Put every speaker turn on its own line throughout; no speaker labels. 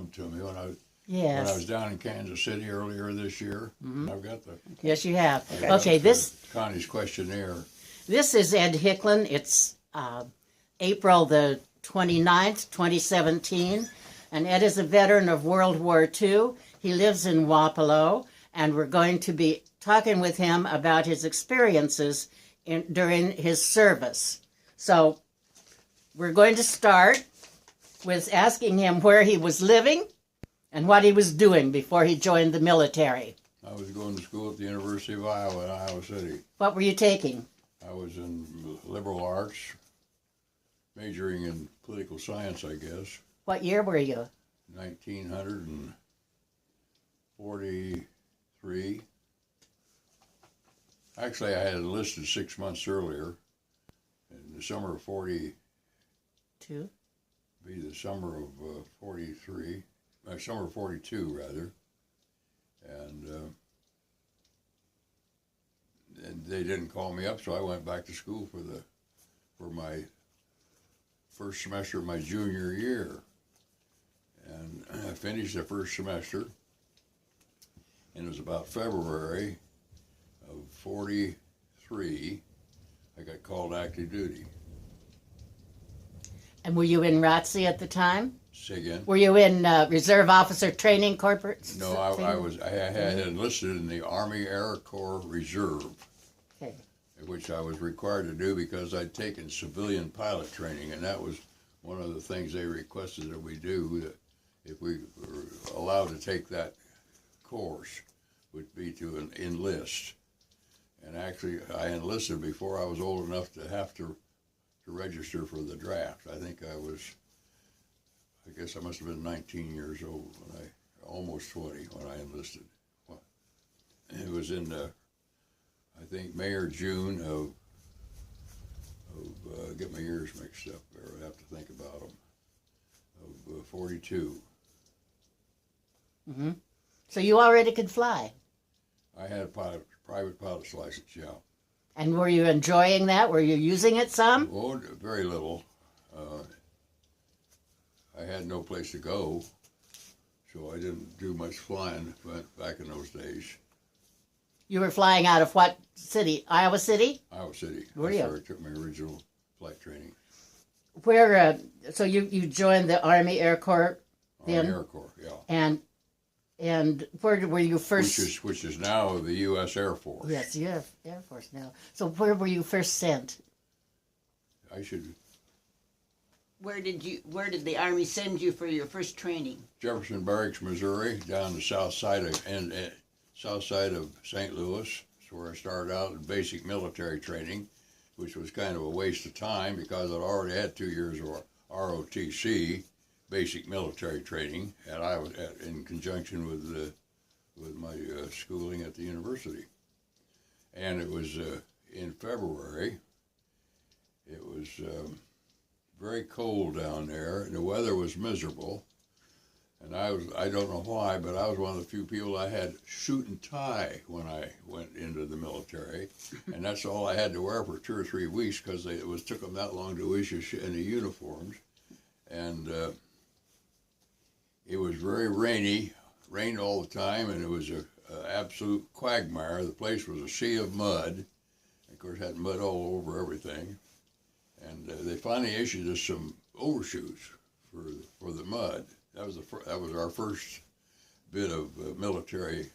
them to me when I
Yes.
was down in Kansas City earlier this year. I've got the
Yes, you have.
I've got
Okay, this
Connie's questionnaire.
is Ed Hicklin. It's April the 29th, 2017. And Ed is a veteran of World War II. He lives in Wapello, and we're going to be talking with him about his experiences during his service. So we're going to start with asking him where he was living and what he was doing before he joined the military.
I was going to school at the University of Iowa in Iowa City.
What were you taking?
I was in liberal arts, majoring in political science, I guess.
What year were you?
1943. Actually, I had enlisted 6 months earlier, in the summer of 40.
Two.
Be the summer of 43, summer of 42 rather, and they didn't call me up, so I went back to school for my first semester of my junior year, and I finished the first semester, and it was about February of 43. I got called active duty.
And were you in ROTC at the time?
Say again?
Were you in Reserve Officer Training Corporate?
No, I had enlisted in the Army Air Corps Reserve,
Okay.
which I was required to do because I'd taken civilian pilot training, and that was one of the things they requested that we do, that if we were allowed to take that course, would be to enlist. And actually, I enlisted before I was old enough to have to register for the draft. I guess I must have been 19 years old almost 20 when I enlisted. It was in, I think, May or June of get my years mixed up there, I have to think about them, of 42.
Mm-hmm. So you already could fly?
I had a private pilot's license, yeah.
And were you enjoying that? Were you using it some?
Oh, very little. I had no place to go, so I didn't do much flying back in those days.
You were flying out of what city? Iowa City?
Iowa City.
Were you?
That's where I took my original flight training.
Where? So you joined the Army Air Corps then?
Army Air Corps, yeah.
And where were you first?
Which is now the U.S. Air Force.
Yes, you have Air Force now. So where were you first sent?
I should.
Where did the Army send you for your first training?
Jefferson Barracks, Missouri, down the south side of St. Louis. That's where I started out in basic military training, which was kind of a waste of time because I'd already had 2 years of ROTC, basic military training, and I was in conjunction with my schooling at the university. And it was in February. It was very cold down there, and the weather was miserable. And I don't know why, but I was one of the few people I had suit and tie when I went into the military, and that's all I had to wear for 2 or 3 weeks because it took them that long to issue any uniforms. And it was very rainy, rained all the time, and it was a absolute quagmire. The place was a sea of mud. Of course, had mud all over everything. And they finally issued us some overshoes for the mud. That was our first bit of military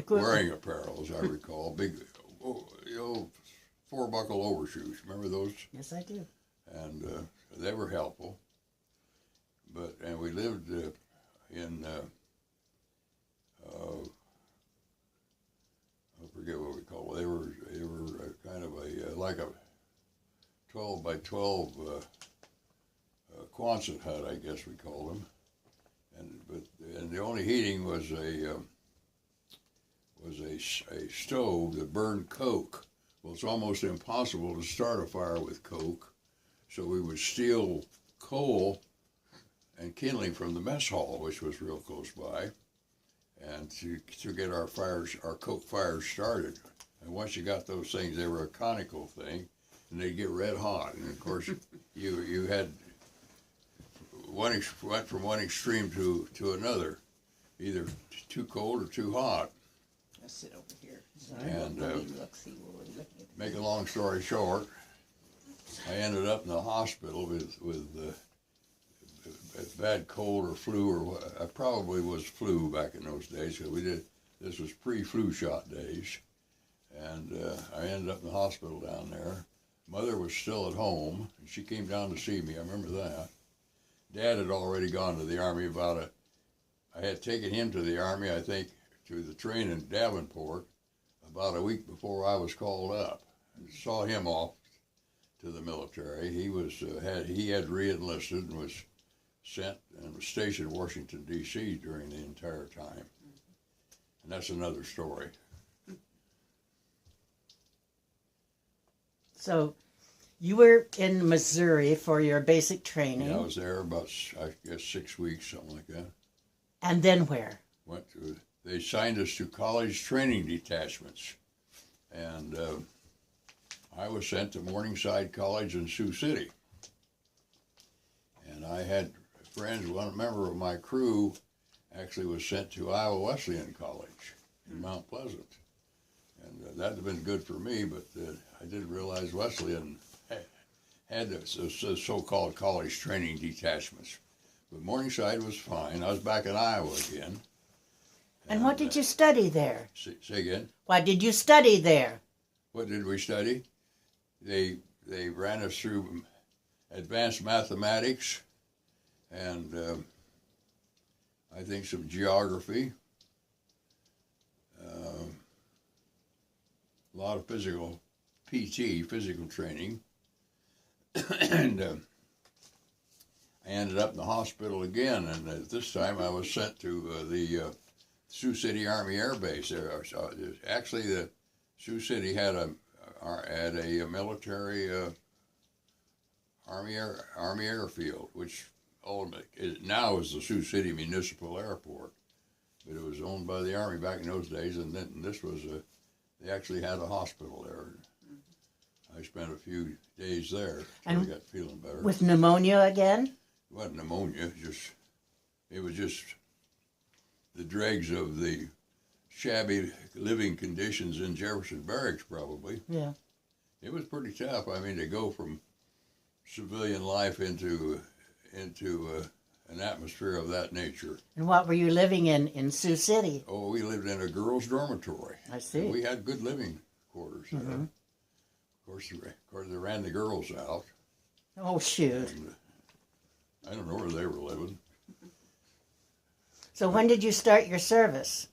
wearing apparel, as I recall. Big, 4-buckle overshoes. Remember those?
Yes, I do.
And they were helpful. And we lived in I forget what we call it. They were kind of like a 12 by 12 Quonset hut, I guess we called them, and the only heating was a stove that burned coke. Well, it's almost impossible to start a fire with coke, so we would steal coal and kindling from the mess hall, which was real close by, and to get our coke fires started. And once you got those things, they were a conical thing, and they'd get red hot. And of course, you had went from one extreme to another, either too cold or too hot.
Let's sit over here.
And
Let me look, see what we're looking at.
make a long story short, I ended up in the hospital with a bad cold or flu, or I probably was flu back in those days, because this was pre-flu shot days, and I ended up in the hospital down there. Mother was still at home, and she came down to see me. I remember that. Dad had already gone to the Army I had taken him to the Army, I think, to the train in Davenport about a week before I was called up. And saw him off to the military. He had re-enlisted and was sent and was stationed in Washington, D.C. during the entire time. And that's another story.
So you were in Missouri for your basic training.
Yeah, I was there about, I guess, 6 weeks, something like that.
And then where?
They signed us to college training detachments. And I was sent to Morningside College in Sioux City. And I had friends, one member of my crew actually was sent to Iowa Wesleyan College in Mount Pleasant. And that had been good for me, but I didn't realize Wesleyan had the so-called college training detachments. But Morningside was fine. I was back in Iowa again.
And what did you study there?
Say again?
Why did you study there?
What did we study? They ran us through advanced mathematics and I think some geography, a lot of physical training, and I ended up in the hospital again, and this time I was sent to the Sioux City Army Air Base. Actually, the Sioux City had a military Army airfield, which now is the Sioux City Municipal Airport, but it was owned by the Army back in those days. And then this was they actually had a hospital there. I spent a few days there until I got feeling better.
With pneumonia again?
It wasn't pneumonia, it was just the dregs of the shabby living conditions in Jefferson Barracks, probably.
Yeah.
It was pretty tough. I mean, to go from civilian life into an atmosphere of that nature.
And what were you living in Sioux City?
Oh, we lived in a girls' dormitory.
I see.
We had good living quarters there. Of course, they ran the girls out.
Oh, shoot.
And, I don't know where they were living.
So when did you start your service?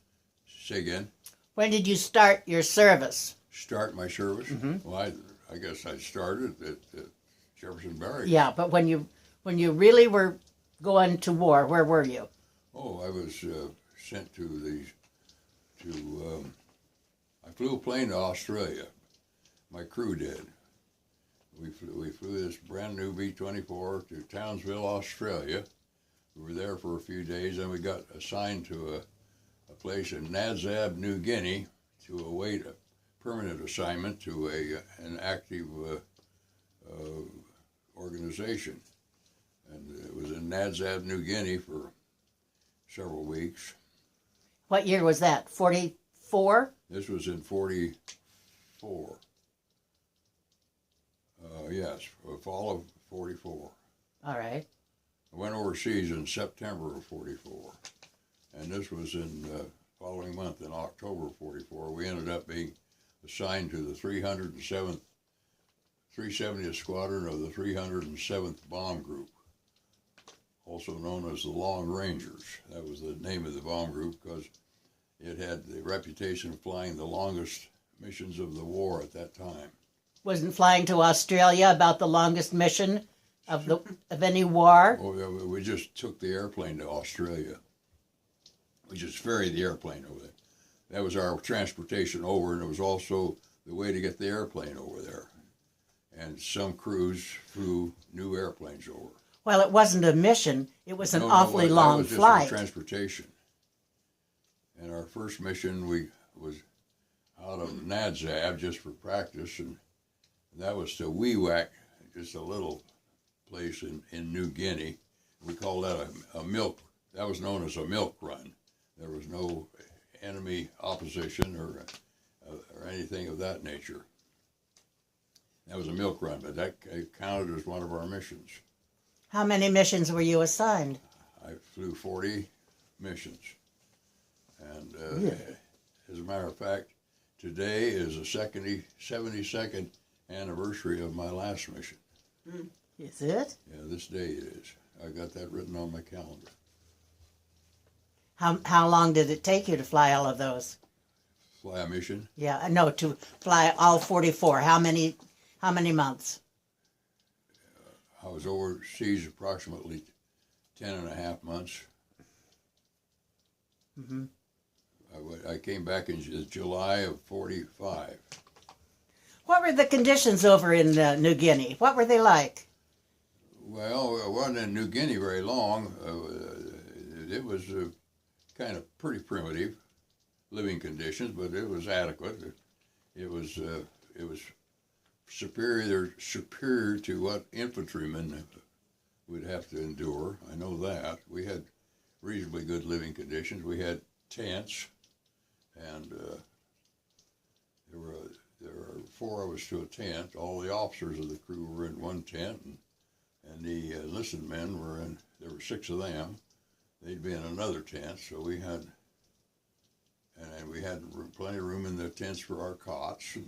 Say again?
When did you start your service?
Start my service? Well, I guess I started at Jefferson Barracks.
Yeah, but when you really were going to war, where were you?
Oh, I was sent I flew a plane to Australia. My crew did. We flew this brand new B-24 to Townsville, Australia. We were there for a few days, and we got assigned to a place in Nadzab, New Guinea, to await a permanent assignment to an active organization. And it was in Nadzab, New Guinea for several weeks.
What year was that? 44?
This was in 44. Yes, fall of 44.
All right.
I went overseas in September of 44. And this was in the following month, in October of 44. We ended up being assigned to the 370th Squadron of the 307th Bomb Group, also known as the Long Rangers. That was the name of the bomb group because it had the reputation of flying the longest missions of the war at that time.
Wasn't flying to Australia about the longest mission of any war?
Oh, yeah, we just took the airplane to Australia. We just ferried the airplane over there. That was our transportation over, and it was also the way to get the airplane over there. And some crews flew new airplanes over.
Well, it wasn't a mission. It was an awfully
that
long
was just
flight.
Transportation. And our first mission, was out of Nadzab just for practice, and that was to Wewak, just a little place in New Guinea. we call that a milk. That was known as a milk run. There was no enemy opposition or anything of that nature. That was a milk run, but that counted as one of our missions.
How many missions were you assigned?
I flew 40 missions. And as a matter of fact, today is the 72nd anniversary of my last mission.
Is it?
Yeah, this day it is. I got that written on my calendar.
How long did it take you to fly all of those?
Fly a mission?
Yeah, no, to fly all 44. How many months?
I was overseas approximately 10 and a half months.
Mm-hmm.
I came back in July of 45.
What were the conditions over in New Guinea? What were they like?
Well, I wasn't in New Guinea very long. It was kind of pretty primitive living conditions, but it was adequate. It was superior to what infantrymen would have to endure. I know that. We had reasonably good living conditions. We had tents, and there were 4 of us to a tent. All the officers of the crew were in one tent, and the enlisted men were in. There were 6 of them. They'd be in another tent. So we had plenty of room in the tents for our cots.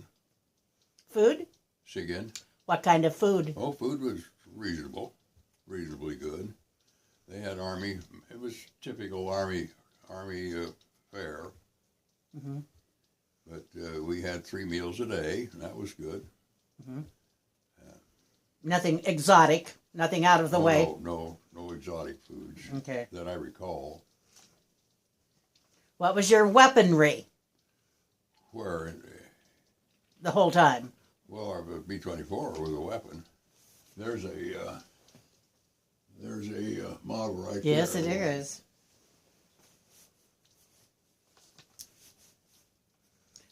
Food?
Say again?
What kind of food?
Oh, food was reasonably good. They had Army. It was typical Army fare.
Mm-hmm.
But we had 3 meals a day, and that was good.
Mm-hmm. Nothing exotic, nothing out of the way.
No exotic foods that I recall.
What was your weaponry
Where?
the whole time?
Well, our B-24 was a weapon. There's a model right there.
Yes, it is.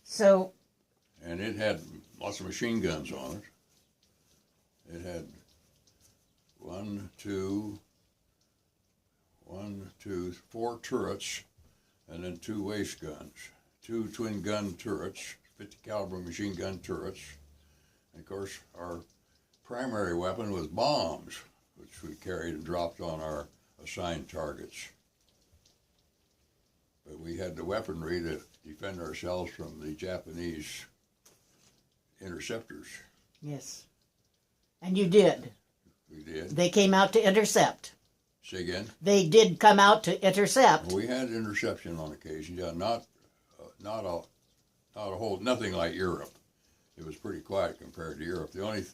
So.
And it had lots of machine guns on it. It had 4 turrets, and then 2 waist guns, 2 twin gun turrets, 50 caliber machine gun turrets. And of course, our primary weapon was bombs, which we carried and dropped on our assigned targets. But we had the weaponry to defend ourselves from the Japanese interceptors.
Yes. And you did.
We did.
They came out to intercept.
Say again?
They did come out to intercept.
Well, we had interception on occasion. Yeah, not a whole, nothing like Europe. It was pretty quiet compared to Europe. The only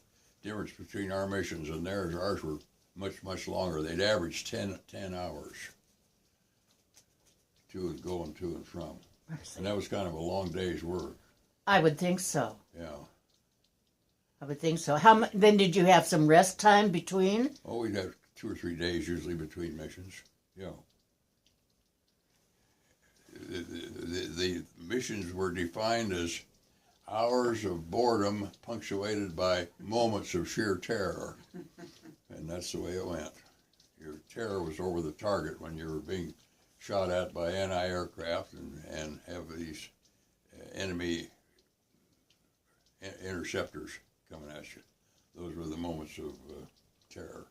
difference between our missions and theirs, ours were much longer. They'd average 10 hours going to and from. And that was kind of a long day's work.
I would think so.
Yeah.
I would think so. Then did you have some rest time between?
Oh, we'd have 2 or 3 days usually between missions. Yeah. The missions were defined as hours of boredom punctuated by moments of sheer terror. And that's the way it went. Your terror was over the target when you were being shot at by anti-aircraft and have these enemy interceptors coming at you. Those were the moments of terror.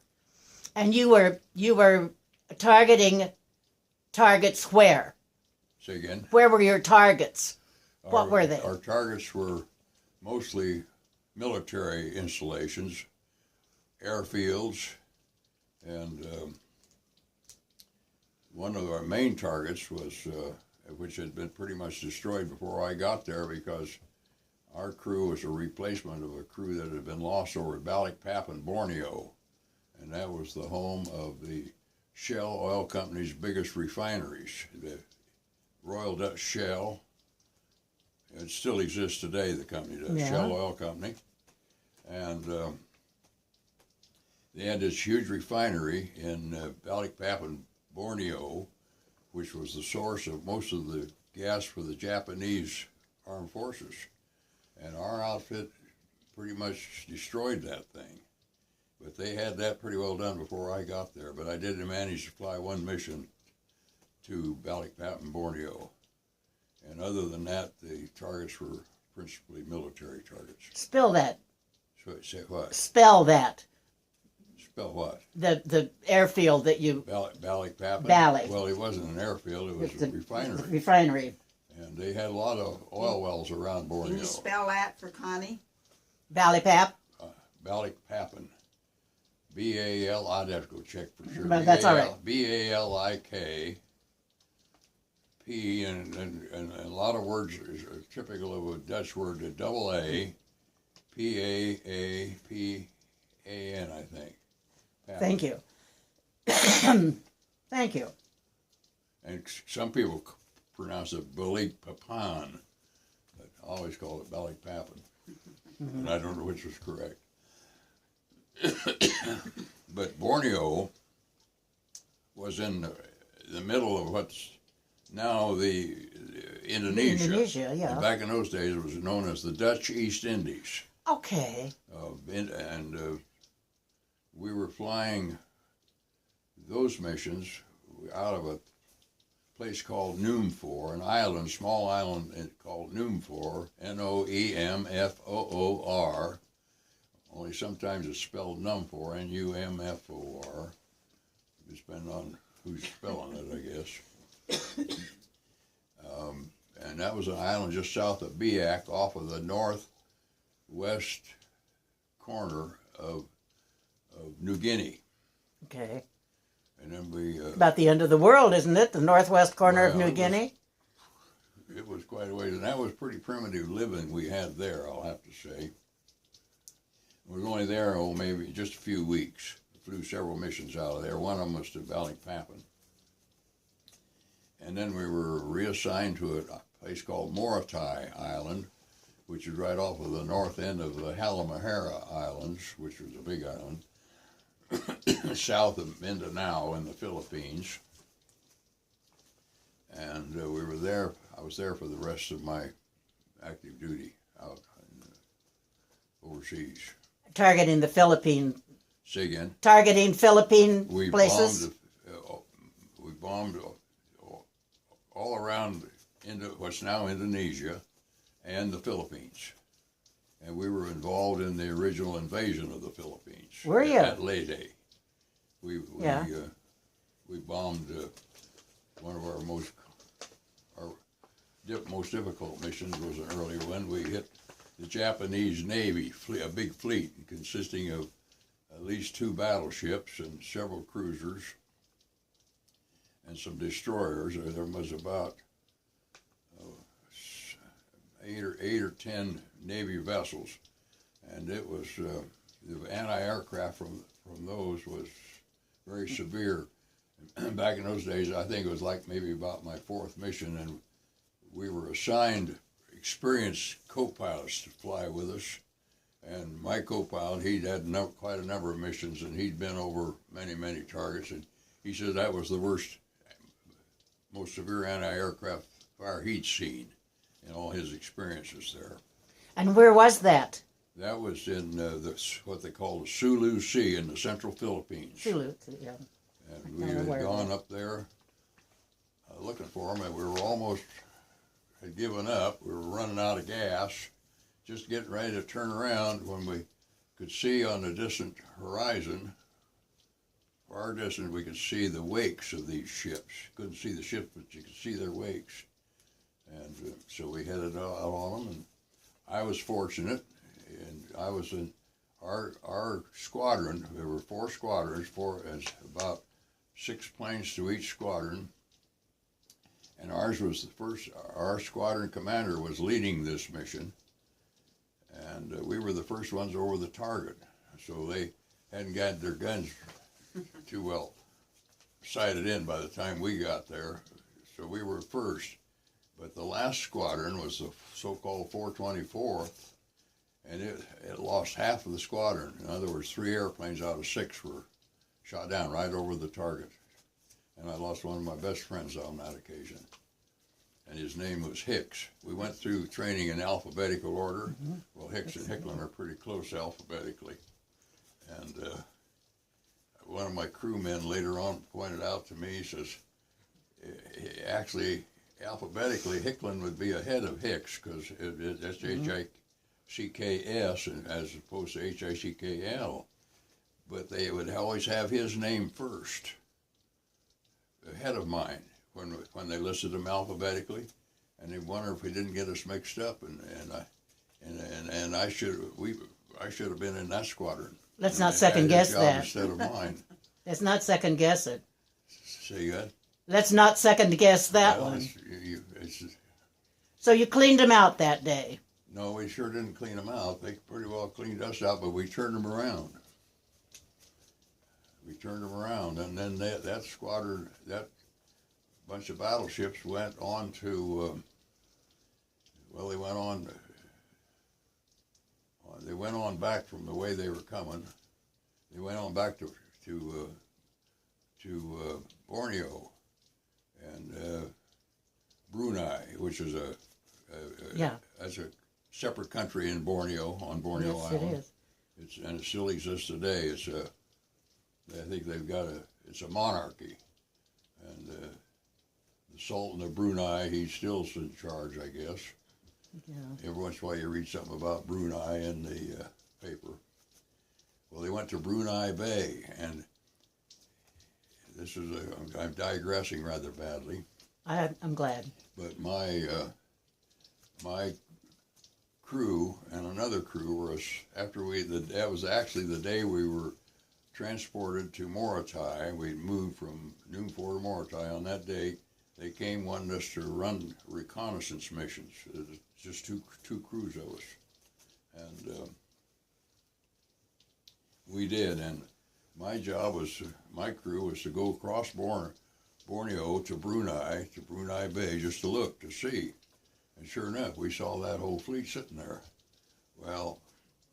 And you were targeting targets where?
Say again?
Where were your targets? What were they?
Our targets were mostly military installations, airfields, and one of our main targets was, which had been pretty much destroyed before I got there because our crew was a replacement of a crew that had been lost over at Balikpapan in Borneo. And that was the home of the Shell Oil Company's biggest refineries, the Royal Dutch Shell. It still exists today, the company does,
yeah.
Shell Oil Company. And they had this huge refinery in Balikpapan, Borneo, which was the source of most of the gas for the Japanese armed forces. And our outfit pretty much destroyed that thing. But they had that pretty well done before I got there. But I did manage to fly one mission to Balikpapan, Borneo. And other than that, the targets were principally military targets.
Spell that.
So say what?
Spell that.
Spell what?
The airfield that you...
Balikpapan?
Bali.
Well, it wasn't an airfield, it was a refinery.
Refinery.
And they had a lot of oil wells around Borneo.
Can you spell that for Connie?
Ballypap.
Balikpapan. B-A-L, I'd have to go check for sure.
But that's all right.
B-A-L-I-K. P and a lot of words are typical of a Dutch word, a double A, P-A-A-P-A-N, I think. Papan.
Thank you. Thank you.
And some people pronounce it Balikpapan, but I always call it Balikpapan. And I don't know which was correct. But Borneo was in the middle of what's now the Indonesia.
Indonesia, yeah.
And back in those days, it was known as the Dutch East Indies.
Okay.
We were flying those missions out of a place called Noomfor, an island, small island called Noomfor, Noemfoor. Only sometimes it's spelled Numfor, Numfor. It depends on who's spelling it, I guess. And that was an island just south of Biak, off of the northwest corner of New Guinea.
Okay.
And then we...
About the end of the world, isn't it? The northwest corner of New Guinea?
It was quite a ways, and that was pretty primitive living we had there, I'll have to say. We were only there, maybe just a few weeks. Flew several missions out of there. One of them was to Balikpapan. And then we were reassigned to a place called Morotai Island, which is right off of the north end of the Halmahera Islands, which was a big island, south of Mindanao in the Philippines. And we were there. I was there for the rest of my active duty out overseas.
Targeting the Philippine.
Say again.
Targeting Philippine
We
places.
bombed all around into what's now Indonesia and the Philippines. And we were involved in the original invasion of the Philippines.
Were you?
At Leyte. We bombed one of our most difficult missions was an early one. We hit the Japanese Navy, a big fleet consisting of at least 2 battleships and several cruisers and some destroyers. There was about 8 or 10 Navy vessels, and it was the anti-aircraft from those was very severe. And back in those days, I think it was like maybe about my 4th mission, and we were assigned experienced co-pilots to fly with us. And my co-pilot, he'd had quite a number of missions, and he'd been over many, many targets, and he said that was the worst, most severe anti-aircraft fire he'd seen in all his experiences there.
And where was that?
That was in what they call the Sulu Sea in the central Philippines.
Sulu, yeah.
And we had gone up there looking for them, and we were almost had given up. We were running out of gas, just getting ready to turn around when we could see on the distant horizon, far distant, we could see the wakes of these ships. Couldn't see the ships, but you could see their wakes. And so we headed out on them, and I was fortunate, and I was in our squadron. There were 4 squadrons, about 6 planes to each squadron, and ours was the first. Our squadron commander was leading this mission, and we were the first ones over the target. So they hadn't got their guns too well sighted in by the time we got there. So we were first. But the last squadron was the so-called 424th, and it lost half of the squadron. In other words, 3 airplanes out of 6 were shot down right over the target. And I lost one of my best friends on that occasion. And his name was Hicks. We went through training in alphabetical order. Well, Hicks and Hicklin are pretty close alphabetically. And one of my crewmen later on pointed out to me, he says, actually, alphabetically, Hicklin would be ahead of Hicks, because that's H-I-C-K-S as opposed to H-I-C-K-L. But they would always have his name first, ahead of mine, when they listed them alphabetically, and they wonder if we didn't get us mixed up, and I should have been in that squadron.
Let's not second guess that.
Instead of mine.
Let's not second guess it.
Say that.
Let's not second guess that
Well,
one.
it's
So you cleaned them out that day.
no, we sure didn't clean them out. They pretty well cleaned us out, but we turned them around. We turned them around, and then that squadron, that bunch of battleships went on to, they went on back from the way they were coming. They went on back to Borneo and Brunei, which is that's a separate country in Borneo, on Borneo
Yes,
Island.
it is.
And it still exists today. I think it's a monarchy, and the Sultan of Brunei, he's still in charge, I guess.
Yeah.
Every once in a while you read something about Brunei in the paper. Well, they went to Brunei Bay, and I'm digressing rather badly,
I'm glad.
but my crew and another crew were that was actually the day we were transported to Morotai. We moved from Newport to Morotai on that day. They wanted us to run reconnaissance missions. It was just two crews of us, and we did. And my crew was to go across Borneo to Brunei Bay, just to look, to see. And sure enough, we saw that whole fleet sitting there. Well,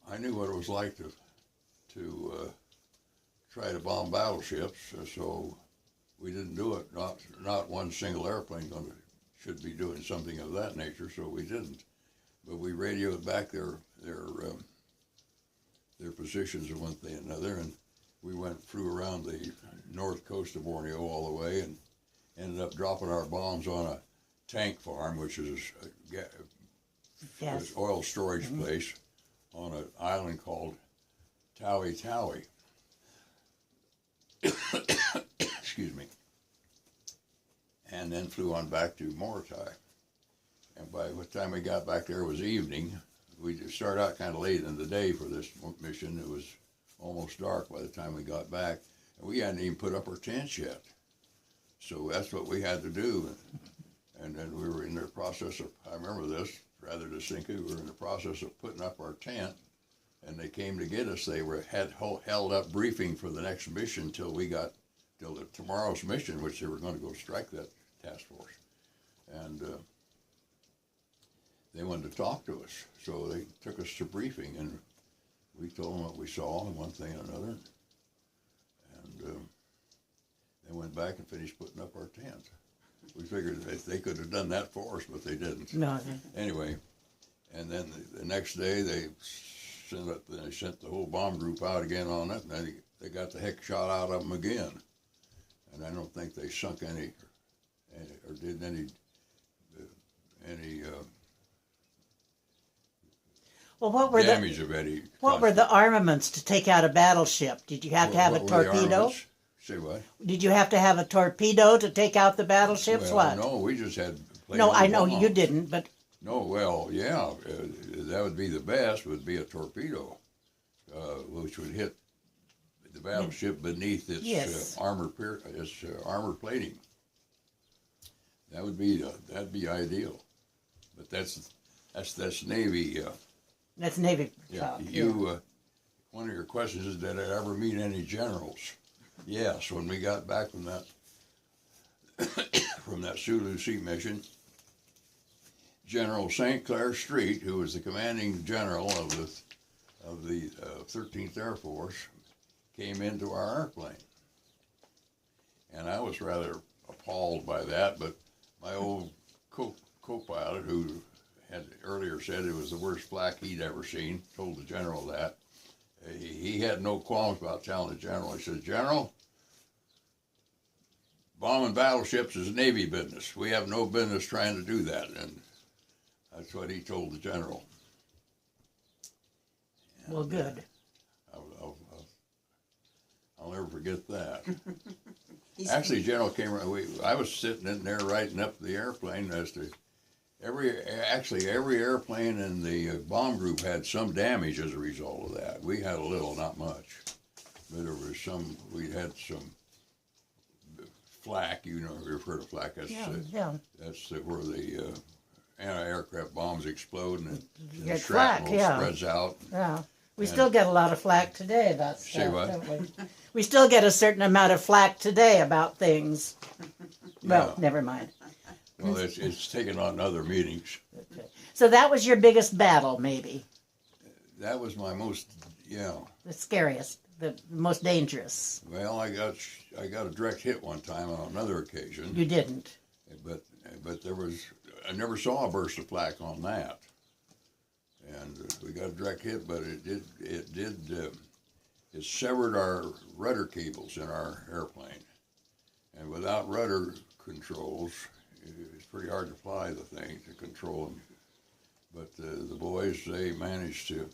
I knew what it was like to try to bomb battleships, so we didn't do it. Not one single airplane should be doing something of that nature, so we didn't. But we radioed back their positions of one thing and another, and we flew around the north coast of Borneo all the way, and ended up dropping our bombs on a tank farm, which is an oil storage place on an island called Tawi Tawi. Excuse me. And then flew on back to Morotai. And by the time we got back there, it was evening. We started out kind of late in the day for this mission. It was almost dark by the time we got back. And we hadn't even put up our tents yet. So that's what we had to do. And then we were in the process of, I remember this rather distinctly, we were in the process of putting up our tent, and they came to get us. They had held up briefing for the next mission till tomorrow's mission, which they were going to go strike that task force. And they wanted to talk to us. So they took us to briefing, and we told them what we saw and one thing and another. And they went back and finished putting up our tent. We figured they could have done that for us, but they didn't.
No.
Anyway, and then the next day they sent the whole bomb group out again on it, and they got the heck shot out of them again. And I don't think they sunk any or did any
Well, what were
damage of any.
What were the armaments to take out a battleship? Did you have to have a
What were the
torpedo?
armaments? Say what?
Did you have to have a torpedo to take out the battleships?
Well,
What?
no, we just had.
No, I know
bombs.
you didn't, but
No, well, yeah, that would be the best. Would be a torpedo, which would hit the battleship beneath its
Yes.
armor plating. That'd be ideal. But that's Navy.
that's Navy
Yeah,
talk.
one of your questions is, did I ever meet any generals? Yes, when we got back from that from that Sulu Sea mission, General St. Clair Street, who was the commanding general of the 13th Air Force, came into our airplane, and I was rather appalled by that. But my old co-pilot, who had earlier said it was the worst flak he'd ever seen, told the general that. he had no qualms about telling the general. He said, "General, bombing battleships is Navy business. We have no business trying to do that." And that's what he told the general. And,
Well, good.
I'll never forget that.
He's-
Actually, General came around. I was sitting in there writing up the airplane as to every airplane in the bomb group had some damage as a result of that. We had a little, not much, but there was some. We had some flak. You know, you've heard of flak. That's where the anti-aircraft bombs explode and the
get
shrapnel
flak, yeah.
spreads out.
Yeah. We still get a lot of flack today about
Say
stuff,
what?
don't we? We still get a certain amount of flack today about things. Well,
Yeah.
never mind.
Well, it's taken on other meetings.
Okay. So that was your biggest battle, maybe.
That was my most,
The scariest, the most dangerous.
Well, I got a direct hit one time on another occasion.
You didn't.
But I never saw a burst of flak on that. And we got a direct hit, but it severed our rudder cables in our airplane. And without rudder controls, it's pretty hard to fly the thing, to control them. But the boys, they managed to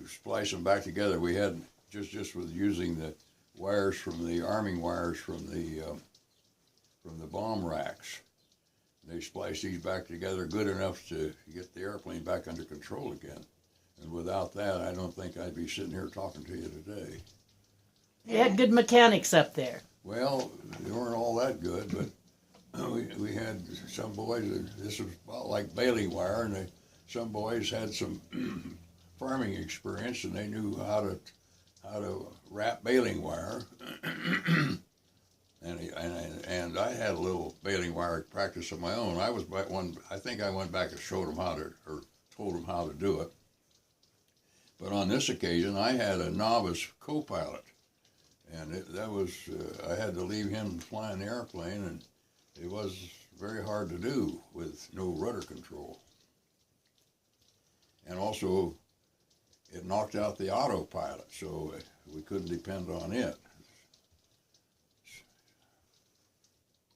splice them back together. We had, just with using the wires from the arming wires from the bomb racks, they spliced these back together good enough to get the airplane back under control again. And without that, I don't think I'd be sitting here talking to you today.
You had good mechanics up there.
Well, they weren't all that good, but we had some boys, this was about like baling wire, and some boys had some farming experience, and they knew how to wrap baling wire. And I had a little baling wire practice of my own. I think I went back and showed them told them how to do it. But on this occasion, I had a novice co-pilot, and I had to leave him flying the airplane, and it was very hard to do with no rudder control. And also, it knocked out the autopilot, so we couldn't depend on it.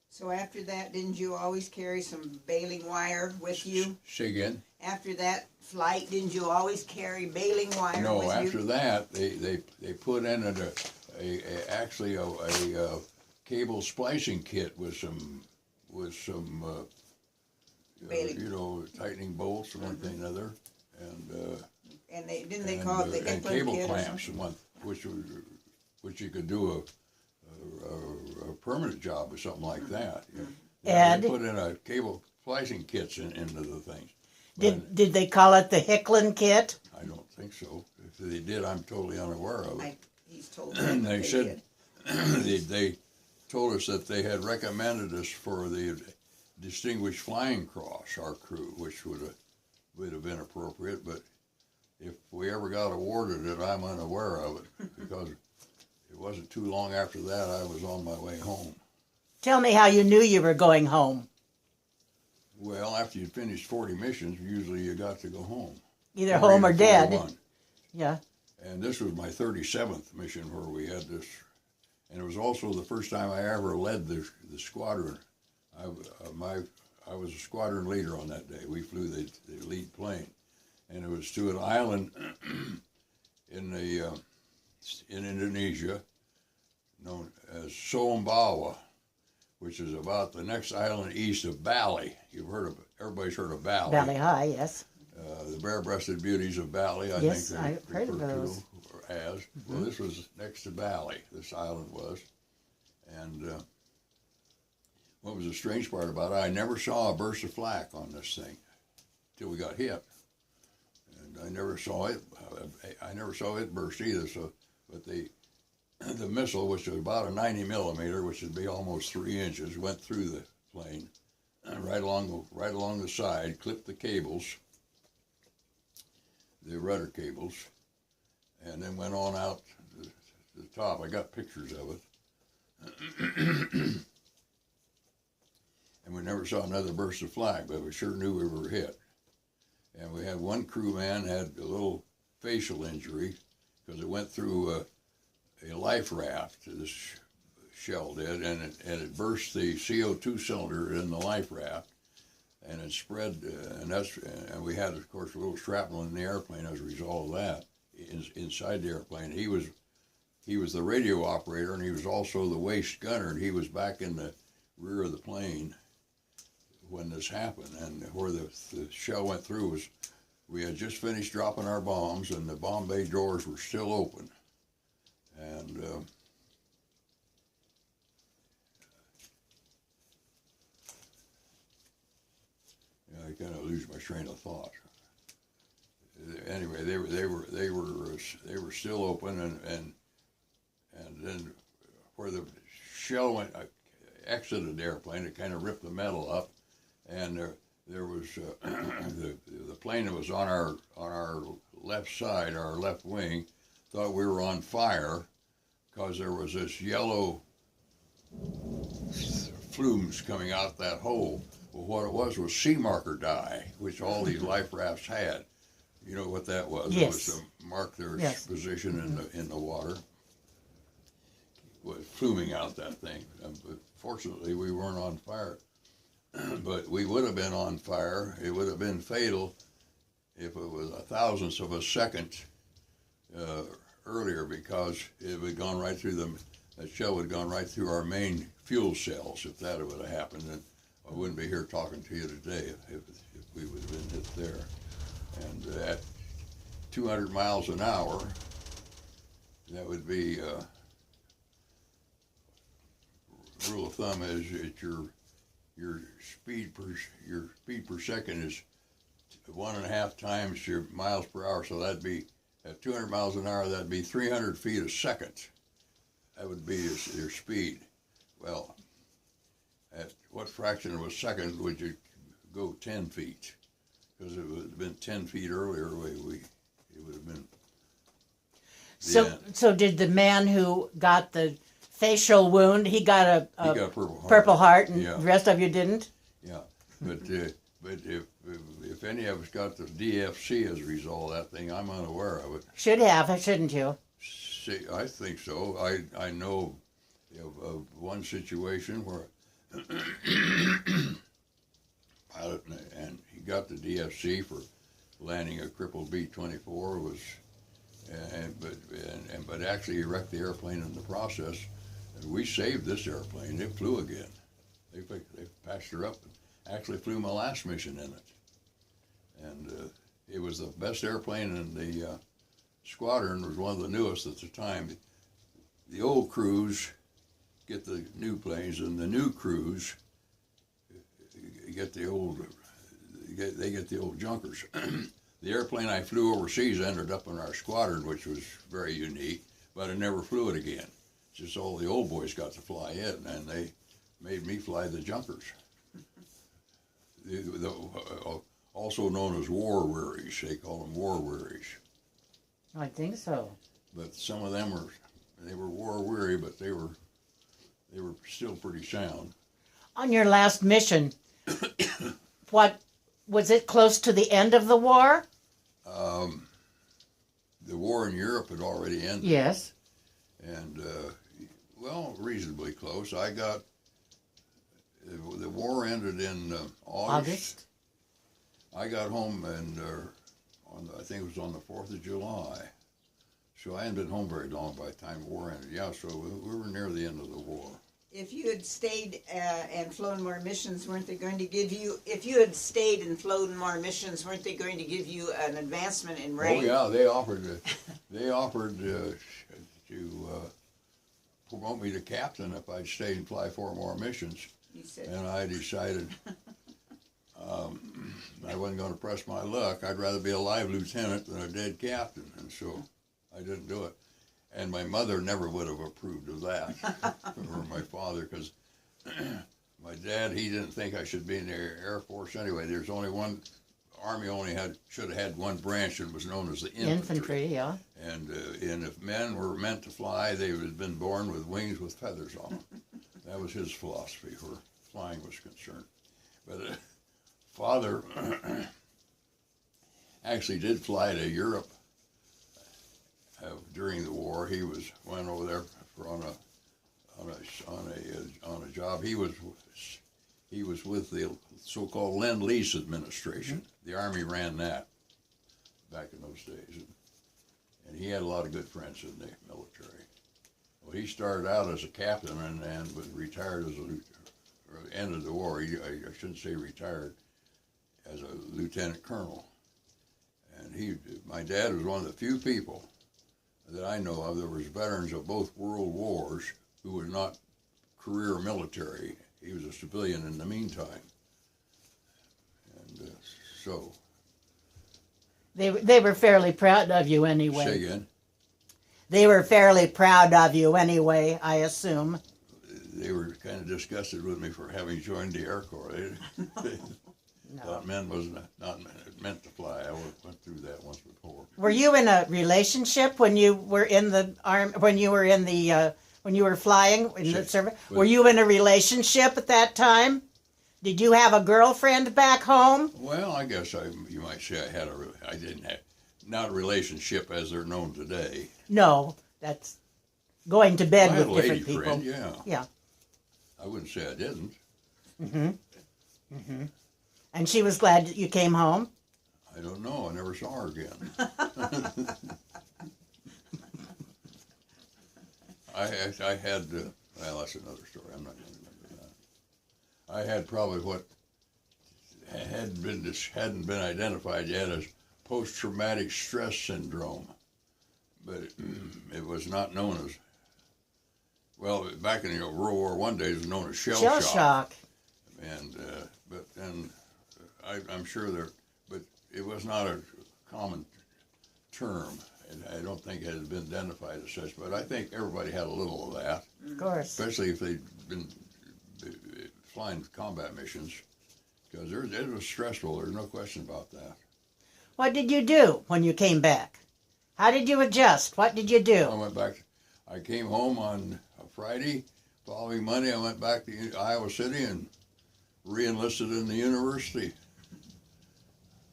So after that, didn't you always carry some baling wire with you?
Say again?
After that flight, didn't you always carry baling wire
No,
with you?
after that, they put in actually a cable splicing kit with some
Baling.
tightening bolts and one thing and another,
And didn't they call it the
and
Hicklin
cable
kit or
clamps
something?
and which you could do a permanent job or something like that.
Ed?
They put in a cable splicing kits into the things.
Did they call it the Hicklin kit?
I don't think so. If they did, I'm totally unaware of it.
He's told me
And
that
they said
did.
they told us that they had recommended us for the Distinguished Flying Cross, our crew, which would have been appropriate. But if we ever got awarded it, I'm unaware of it, because it wasn't too long after that I was on my way home.
Tell me how you knew you were going home.
Well, after you'd finished 40 missions, usually you got to go home.
Either home or dead.
41.
Yeah.
And this was my 37th mission where we had this. And it was also the first time I ever led the squadron. I was a squadron leader on that day. We flew the lead plane. And it was to an island in Indonesia known as Sumbawa, which is about the next island east of Bali. Everybody's heard of Bali.
Valley High, yes.
The bare-breasted beauties of Bali, I
Yes,
think
I've
they
heard of
refer to
those.
as. Well, this was next to Bali, this island was. And what was the strange part about it, I never saw a burst of flak on this thing till we got hit. And I never saw it burst either. So, but the missile, which was about a 90 millimeter, which would be almost 3 inches, went through the plane, and right along the side, clipped the cables, the rudder cables, and then went on out to the top. I got pictures of it. And we never saw another burst of flak, but we sure knew we were hit. And we had one crewman had a little facial injury because it went through a life raft. This shell did, and it burst the CO2 cylinder in the life raft, and it spread. And we had, of course, a little shrapnel in the airplane as a result of that inside the airplane. He was the radio operator, and he was also the waist gunner, and he was back in the rear of the plane when this happened. And where the shell went through was, we had just finished dropping our bombs, and the bomb bay doors were still open. And I kind of lose my train of thought. Anyway, they were still open, and then where the shell went, exited the airplane, it kind of ripped the metal up, and there was the plane that was on our left side, our left wing, thought we were on fire because there was this yellow flumes coming out that hole. Well, what it was sea marker dye, which all these life rafts had. You know what that was?
Yes.
It was to mark their position in the water. It was fluming out that thing. But fortunately, we weren't on fire. But we would have been on fire. It would have been fatal if it was a thousandth of a second earlier, because it would have gone right through that shell would have gone right through our main fuel cells if that would have happened. And I wouldn't be here talking to you today if we would have been hit there. And at 200 miles an hour, that would be, rule of thumb is that your speed per second is 1.5 times your miles per hour. So that'd be, at 200 miles an hour, that'd be 300 feet a second. That would be your speed. Well, at what fraction of a second would you go 10 feet? Because it would have been 10 feet earlier, it would have been.
So did the man who got the facial wound, he got a
Purple Heart,
and
yeah.
the rest of you didn't?
Yeah, but if any of us got the DFC as a result of that thing, I'm unaware of it.
Should have, shouldn't you?
See, I think so. I know of one situation where pilot, and he got the DFC for landing a crippled B-24, but actually he wrecked the airplane in the process. And we saved this airplane. It flew again. They patched her up and actually flew my last mission in it. And it was the best airplane in the squadron. It was one of the newest at the time. The old crews get the new planes, and the new crews get the old junkers. The airplane I flew overseas ended up in our squadron, which was very unique, but I never flew it again. Just all the old boys got to fly it, and they made me fly the junkers. Also known as war wearies. They call them war wearies.
I think so.
But some of them were war weary, but they were still pretty sound.
On your last mission, what was it, close to the end of the war?
The war in Europe had already ended.
Yes.
And well, reasonably close. The war ended in August. I got home and I think it was on the 4th of July. So I hadn't been home very long by the time the war ended. Yeah, so we were near the end of the war.
If you had stayed and flown more missions, weren't they going to give you, if you had stayed and flown more missions, weren't they going to give you an advancement in rank?
Oh yeah, they offered to promote me to captain if I'd stay and fly 4 more missions.
You said.
And I decided I wasn't going to press my luck. I'd rather be a live lieutenant than a dead captain, and so I didn't do it. And my mother never would have approved of that, or my father, because my dad, he didn't think I should be in the Air Force anyway. There's only one, Army should have had one branch that was known as the infantry.
Infantry, yeah.
And if men were meant to fly, they would have been born with wings with feathers on them. That was his philosophy where flying was concerned. But father actually did fly to Europe during the war. He went over there for on a job. He was with the so-called Lend-Lease administration. The Army ran that back in those days, and he had a lot of good friends in the military. Well, he started out as a captain and was retired as ended the war. I shouldn't say retired, as a lieutenant colonel. And my dad was one of the few people that I know of that was veterans of both world wars who were not career military. He was a civilian in the meantime. And so.
They were fairly proud of you anyway.
Say again?
They were fairly proud of you anyway, I assume.
They were kind of disgusted with me for having joined the Air Corps. They thought men was not meant to fly. I went through that once before.
Were you in a relationship when you were in the army? When you were flying in the service? Were you in a relationship at that time? Did you have a girlfriend back home?
Well, I guess you might say I didn't have, not a relationship as they're known today.
No, that's going to bed with different people.
Friend, yeah.
Yeah.
I wouldn't say I didn't.
And she was glad that you came home?
I don't know. I never saw her again. I had, well, that's another story. I'm not going to remember that. I had probably what hadn't been identified yet as post-traumatic stress syndrome, but it was not known as, well, back in the World War I days, it was known as shell shock. And but then I'm sure but it was not a common term. And I don't think it has been identified as such, but I think everybody had a little of that.
Of course.
Especially if they'd been flying combat missions, because it was stressful. There's no question about that.
What did you do when you came back? How did you adjust? What did you do?
I went back. I came home on a Friday. Following Monday, I went back to Iowa City and re-enlisted in the university.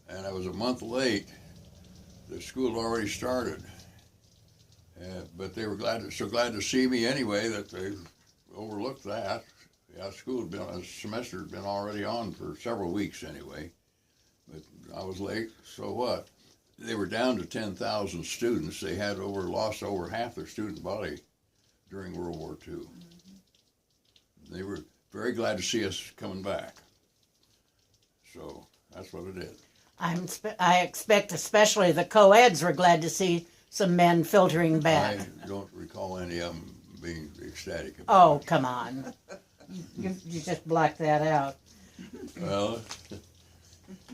And I was a month late. The school had already started. But they were so glad to see me anyway that they overlooked that. Yeah, a semester had been already on for several weeks anyway. But I was late, so what? They were down to 10,000 students. They had lost over half their student body during World War II. They were very glad to see us coming back. So that's what it is.
I expect especially the co-eds were glad to see some men filtering back.
I don't recall any of them being ecstatic about
Oh,
it.
come on. You just blocked that out.
Well,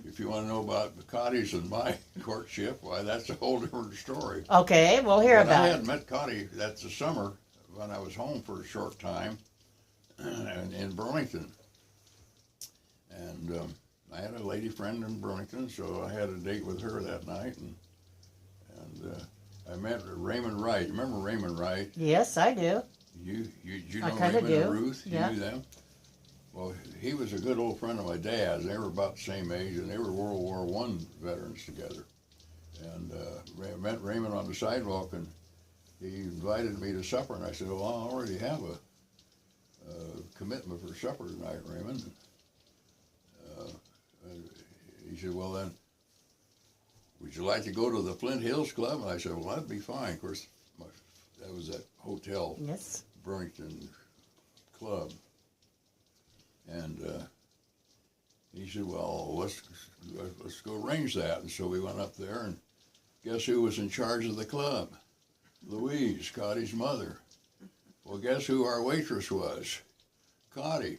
if you want to know about the Connie's and my courtship, why, that's a whole different story.
Okay, we'll hear
But I
about
had
it.
met Connie, that's the summer, when I was home for a short time in Burlington. And I had a lady friend in Burlington, so I had a date with her that night. And I met Raymond Wright. Remember Raymond Wright?
Yes, I do.
You know
I kinda
Raymond
do.
and Ruth?
Yeah.
You knew them? Well, he was a good old friend of my dad's. They were about the same age, and they were World War I veterans together. And I met Raymond on the sidewalk, and he invited me to supper, and I said, well, I already have a commitment for supper tonight, Raymond. He said, well then, would you like to go to the Flint Hills Club? And I said, well, that'd be fine. Of course, that was that hotel,
Yes.
Burlington Club. And he said, well, let's go arrange that. And so we went up there, and guess who was in charge of the club? Louise, Cottie's mother. Well, guess who our waitress was? Connie.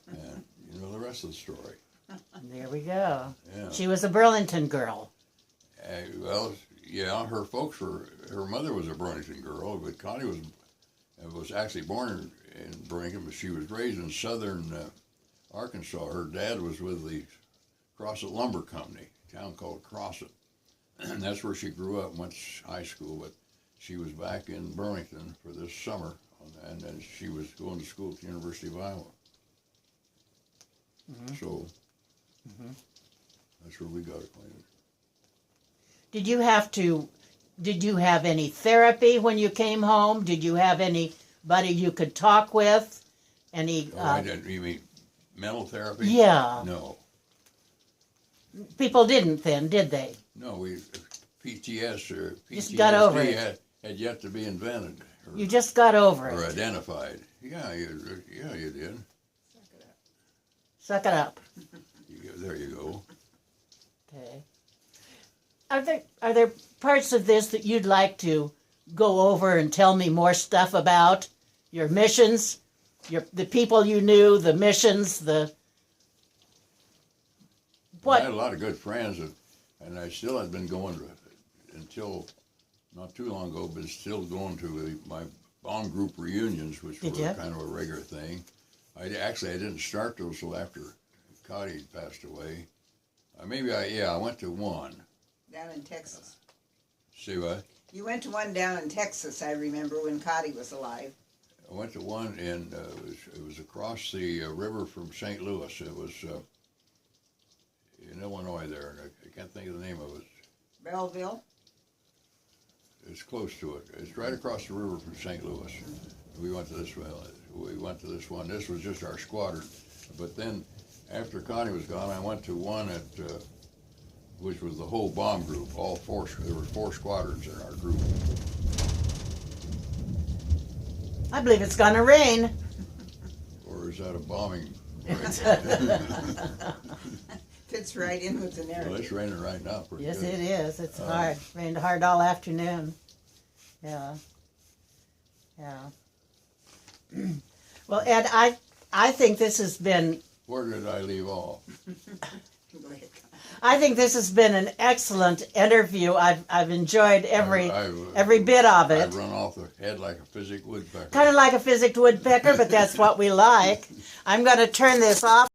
And you know the rest of the story.
There we go.
Yeah.
She was a Burlington girl.
Well, yeah, her mother was a Burlington girl, but Connie was actually born in Burlington, but she was raised in southern Arkansas. Her dad was with the Crossett Lumber Company, a town called Crossett. And that's where she grew up and went to high school, but she was back in Burlington for this summer, and then she was going to school at the University of Iowa. Mm-hmm. So that's where we got acquainted.
Did you have to Did you have any therapy when you came home? Did you have anybody you could talk with? Any?
I didn't. You mean mental therapy?
Yeah.
No,
People didn't then, did they?
no. We PTS or
Just
PTSD
got over it.
had yet to be invented or,
You just got over
or
it.
identified. Yeah, you did.
Suck it up.
There you go.
Okay. Are there parts of this that you'd like to go over and tell me more stuff about? Your missions, the people you knew, the missions, the
I had
what?
a lot of good friends, and I still had been going until not too long ago, but still going to my bond group reunions, which were
Did ya?
kind of a regular thing. I didn't start those till after Connie passed away. I went to one.
Down in Texas.
See what?
You went to one down in Texas, I remember, when Cotty was alive.
I went to one it was across the river from St. Louis. It was in Illinois there, and I can't think of the name of it.
Belleville?
It's close to it. It's right across the river from St. Louis. We went to this one. This was just our squadron. But then, after Connie was gone, I went to one which was the whole bomb group. There were 4 squadrons in our group.
I believe it's gonna rain.
Or is that a bombing?
Fits right in with the
Well,
narrative.
it's raining right now pretty
Yes,
good.
it is. It's hard. Rained hard all afternoon. Yeah. Yeah. Well, Ed, I think this has been.
Where did I leave off?
Go ahead.
I think this has been an excellent interview. I've enjoyed every bit of
I
it.
run off the head like a physic woodpecker.
Kind of like a physic woodpecker, but that's what we like. I'm going to turn this off.